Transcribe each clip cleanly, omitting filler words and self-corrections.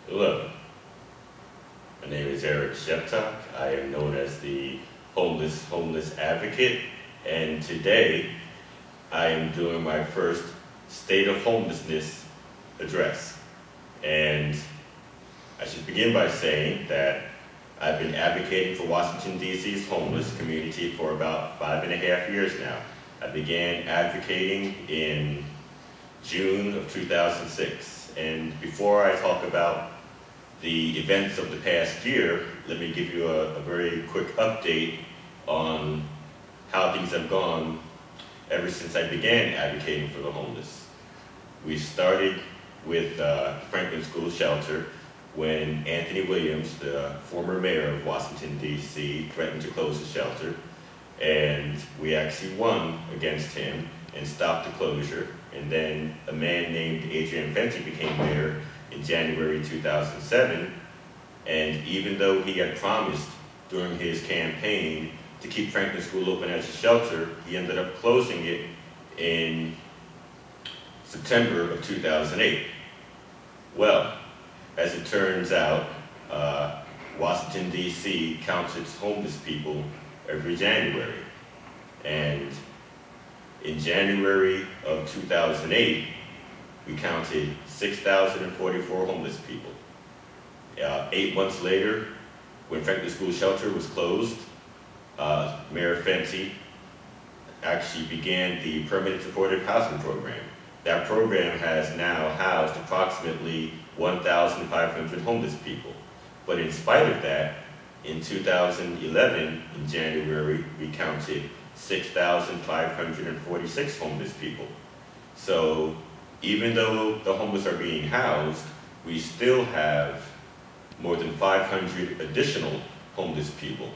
Hello, my name is Eric Sheptok. I am known as the homeless advocate, and today I am doing my first State of Homelessness address. And I should begin by saying that I've been advocating for Washington, D.C.'s homeless community for about 5.5 years now. I began advocating in June of 2006. And before I talk about the events of the past year, let me give you a very quick update on how things have gone ever since I began advocating for the homeless. We started with Franklin School Shelter when Anthony Williams, the former mayor of Washington, D.C., threatened to close the shelter. And we actually won against him and stopped the closure. And then a man named Adrian Fenty became mayor in January 2007, and even though he had promised during his campaign to keep Franklin School open as a shelter, he ended up closing it in September of 2008. Well, as it turns out, Washington, D.C. counts its homeless people every January. And in January of 2008, we counted 6,044 homeless people. 8 months later, when Franklin School Shelter was closed, Mayor Fenty actually began the Permanent Supportive Housing Program. That program has now housed approximately 1,500 homeless people. But in spite of that, in 2011, in January, we counted 6,546 homeless people. So even though the homeless are being housed, we still have more than 500 additional homeless people.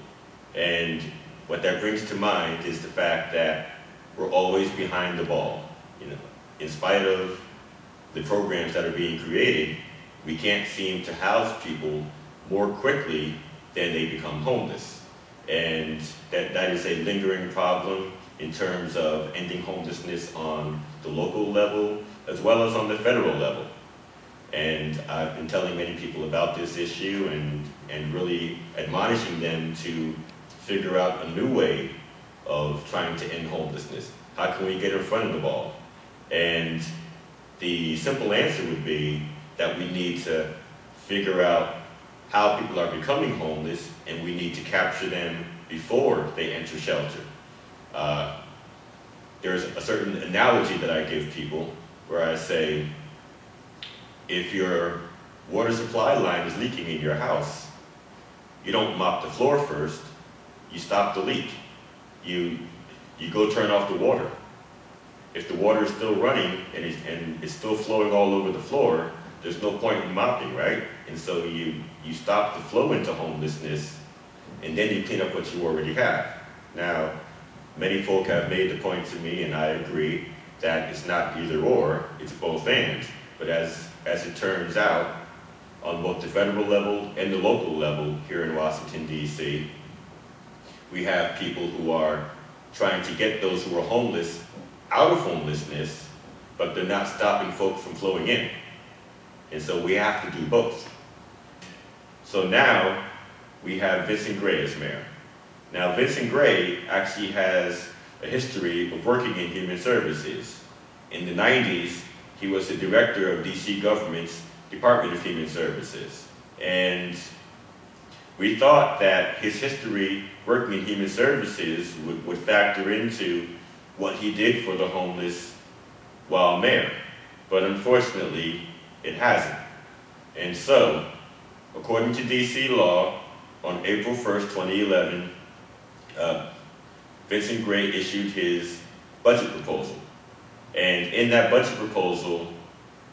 And what that brings to mind is the fact that we're always behind the ball. In spite of the programs that are being created, we can't seem to house people more quickly than they become homeless. And that is a lingering problem in terms of ending homelessness on the local level as well as on the federal level. And I've been telling many people about this issue and really admonishing them to figure out a new way of trying to end homelessness. How can we get in front of the ball? And the simple answer would be that we need to figure out how people are becoming homeless, and we need to capture them before they enter shelter. There's a certain analogy that I give people where I say, if your water supply line is leaking in your house, you don't mop the floor first, you stop the leak. You go turn off the water. If the water is still running and it's still flowing all over the floor, there's no point in mopping, right? And so you stop the flow into homelessness, and then you clean up what you already have. Now, many folk have made the point to me, and I agree, that it's not either or, it's both and. But as it turns out, on both the federal level and the local level here in Washington, D.C., we have people who are trying to get those who are homeless out of homelessness, but they're not stopping folks from flowing in. And so we have to do both. So now we have Vincent Gray as mayor. Now Vincent Gray actually has a history of working in human services. In the 90s, he was the director of DC government's Department of Human Services. And we thought that his history working in human services would factor into what he did for the homeless while mayor. But unfortunately, it hasn't. And so, according to DC law, on April 1st, 2011, Vincent Gray issued his budget proposal. And in that budget proposal,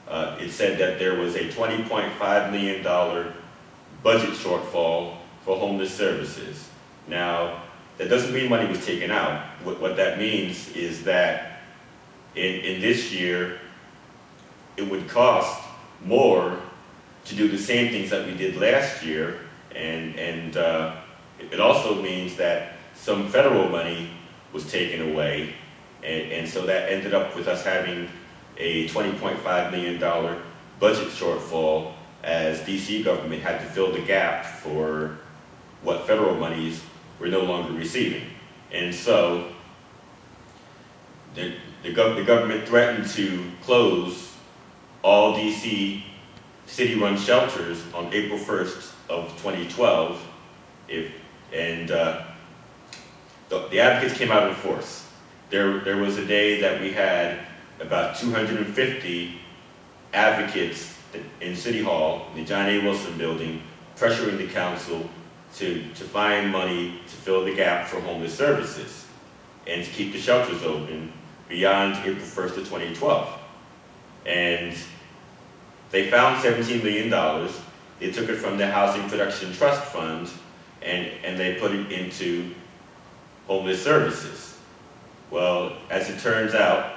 it said that there was a $20.5 million budget shortfall for homeless services. Now, that doesn't mean money was taken out. What that means is that in this year, it would cost more to do the same things that we did last year, and it also means that some federal money was taken away, and so that ended up with us having a $20.5 million budget shortfall as DC government had to fill the gap for what federal monies were no longer receiving. And so the government threatened to close all DC city-run shelters on April 1st of 2012, the advocates came out in force. There was a day that we had about 250 advocates in City Hall, in the John A. Wilson building, pressuring the council to find money to fill the gap for homeless services and to keep the shelters open beyond April 1st of 2012. And they found $17 million. They took it from the Housing Production Trust Fund and they put it into homeless services. Well, as it turns out,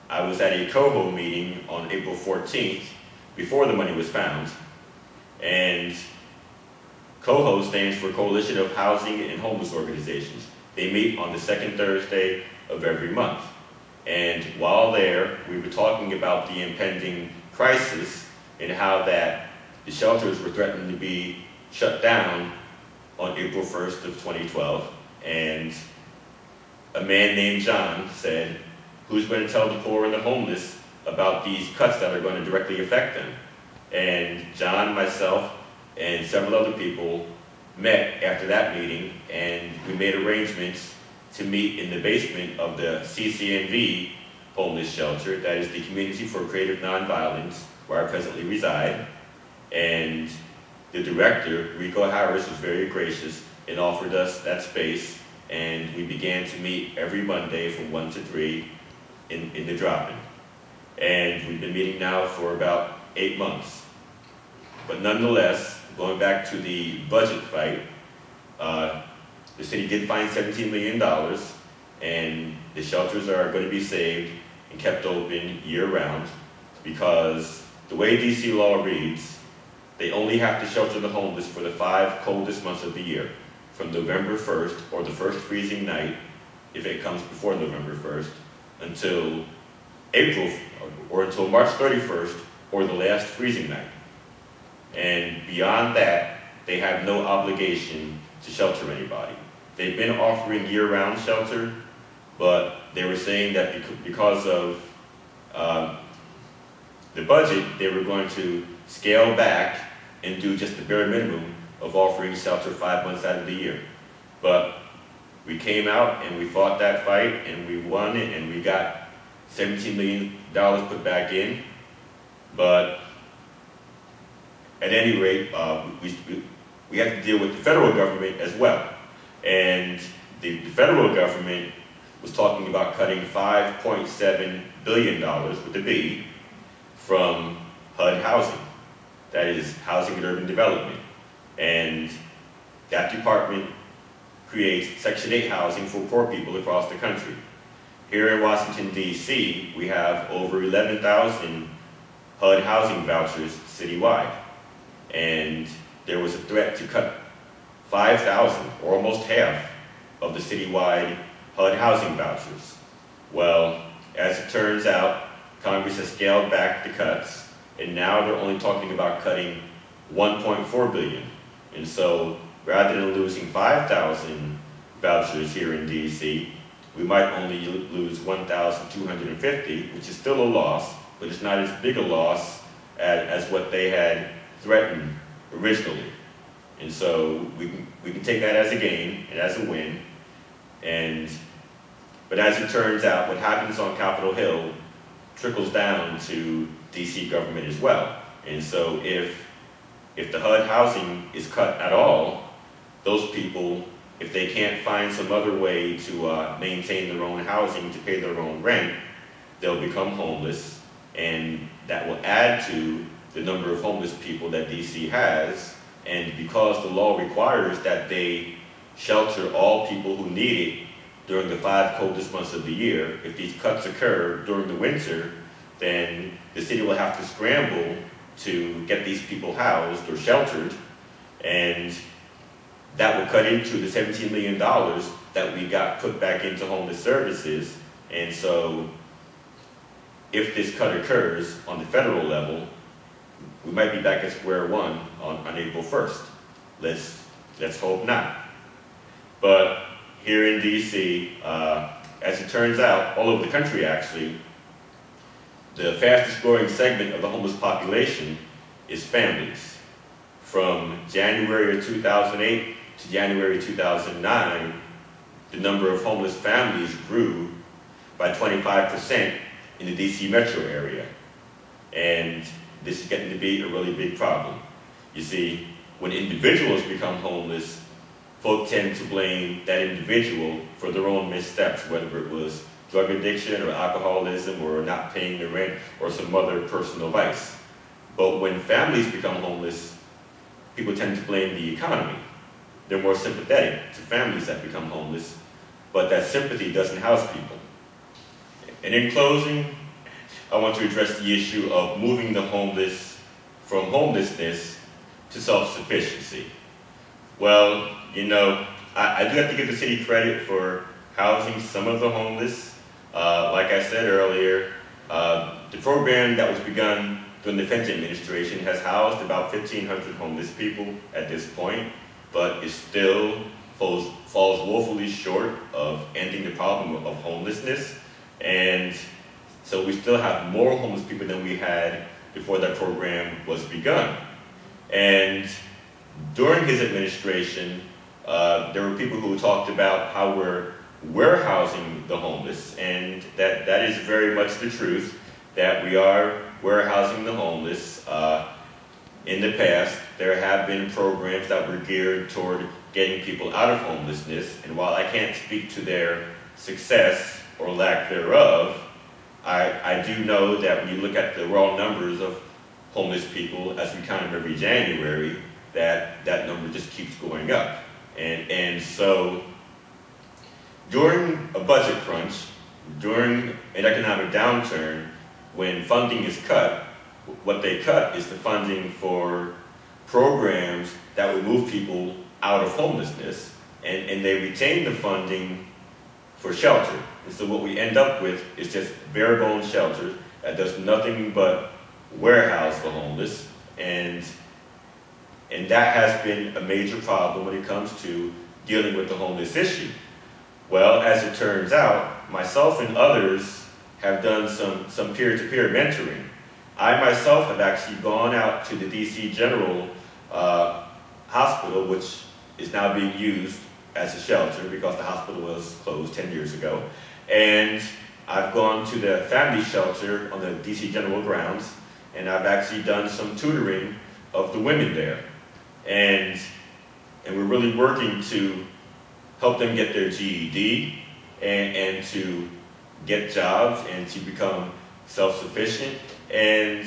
I was at a COHO meeting on April 14th before the money was found. And COHO stands for Coalition of Housing and Homeless Organizations. They meet on the second Thursday of every month. And while there, we were talking about the impending crisis and how that the shelters were threatening to be shut down on April 1st of 2012. And a man named John said, "Who's going to tell the poor and the homeless about these cuts that are going to directly affect them?" And John, myself, and several other people met after that meeting, and we made arrangements to meet in the basement of the CCNV homeless shelter, that is the Community for Creative Nonviolence, where I presently reside. And the director, Rico Harris, was very gracious and offered us that space, and we began to meet every Monday from 1 to 3 in the drop-in. And we've been meeting now for about 8 months. But nonetheless, going back to the budget fight, the city did find $17 million, and the shelters are going to be saved and kept open year-round, because the way DC law reads, they only have to shelter the homeless for the 5 coldest months of the year, from November 1st, or the first freezing night, if it comes before November 1st, until April, or until March 31st, or the last freezing night. And beyond that, they have no obligation to shelter anybody. They've been offering year-round shelter, but they were saying that because of the budget, they were going to scale back and do just the bare minimum of offering shelter 5 months out of the year. But we came out and we fought that fight, and we won it, and we got $17 million put back in. But at any rate, we have to deal with the federal government as well. And the federal government was talking about cutting $5.7 billion, with a B, from HUD housing. That is Housing and Urban Development. And that department creates Section 8 housing for poor people across the country. Here in Washington, D.C., we have over 11,000 HUD housing vouchers citywide. And there was a threat to cut 5,000, or almost half, of the citywide HUD housing vouchers. Well, as it turns out, Congress has scaled back the cuts, and now they're only talking about cutting $1.4 billion. And so, rather than losing 5,000 vouchers here in DC, we might only lose 1,250, which is still a loss, but it's not as big a loss as what they had threatened originally. And so we can take that as a gain and as a win. But as it turns out, what happens on Capitol Hill trickles down to DC government as well. And so if the HUD housing is cut at all, those people, if they can't find some other way to maintain their own housing, to pay their own rent, they'll become homeless, and that will add to the number of homeless people that DC has. And because the law requires that they shelter all people who need it during the 5 coldest months of the year, if these cuts occur during the winter, then the city will have to scramble to get these people housed or sheltered, and that will cut into the $17 million that we got put back into homeless services. And so if this cut occurs on the federal level, we might be back at square one on April 1st. Let's hope not. But here in DC, as it turns out, all over the country actually, the fastest growing segment of the homeless population is families. From January of 2008 to January 2009, the number of homeless families grew by 25% in the DC metro area. And this is getting to be a really big problem. You see, when individuals become homeless, folk tend to blame that individual for their own missteps, whether it was drug addiction or alcoholism or not paying the rent or some other personal vice. But when families become homeless, people tend to blame the economy. They're more sympathetic to families that become homeless, but that sympathy doesn't house people. And in closing, I want to address the issue of moving the homeless from homelessness to self-sufficiency. Well, you know, I do have to give the city credit for housing some of the homeless. Like I said earlier, the program that was begun during the Fenton administration has housed about 1,500 homeless people at this point, but it still falls woefully short of ending the problem of homelessness. And so we still have more homeless people than we had before that program was begun. And during his administration, there were people who talked about how we're warehousing the homeless, and that is very much the truth, that we are warehousing the homeless. In the past, there have been programs that were geared toward getting people out of homelessness, and while I can't speak to their success or lack thereof, I do know that when you look at the raw numbers of homeless people as we count them every January, that number just keeps going up. And so during a budget crunch, during an economic downturn, when funding is cut, what they cut is the funding for programs that would move people out of homelessness, and they retain the funding for shelter. And so what we end up with is just bare bones shelter that does nothing but warehouse the homeless, and that has been a major problem when it comes to dealing with the homeless issue. Well, as it turns out, myself and others have done some peer-to-peer mentoring. I myself have actually gone out to the DC General Hospital, which is now being used as a shelter because the hospital was closed 10 years ago. And I've gone to the family shelter on the DC General grounds, and I've actually done some tutoring of the women there. And we're really working to help them get their GED and to get jobs and to become self-sufficient, and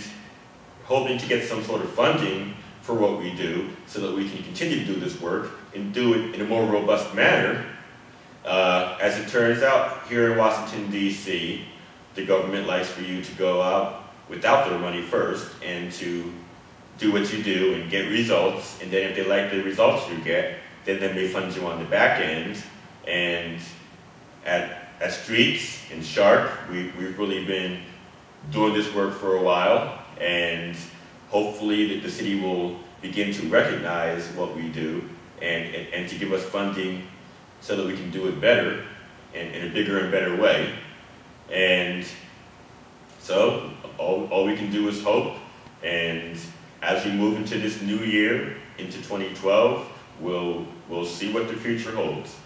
hoping to get some sort of funding for what we do so that we can continue to do this work and do it in a more robust manner. As it turns out, here in Washington, D.C., the government likes for you to go out without their money first and to do what you do and get results, and then if they like the results you get, then they may fund you on the back end. And at Streets and Shark, we've really been doing this work for a while, and hopefully the city will begin to recognize what we do and to give us funding so that we can do it better and in a bigger and better way. And so all we can do is hope, and as we move into this new year, into 2012, we'll see what the future holds.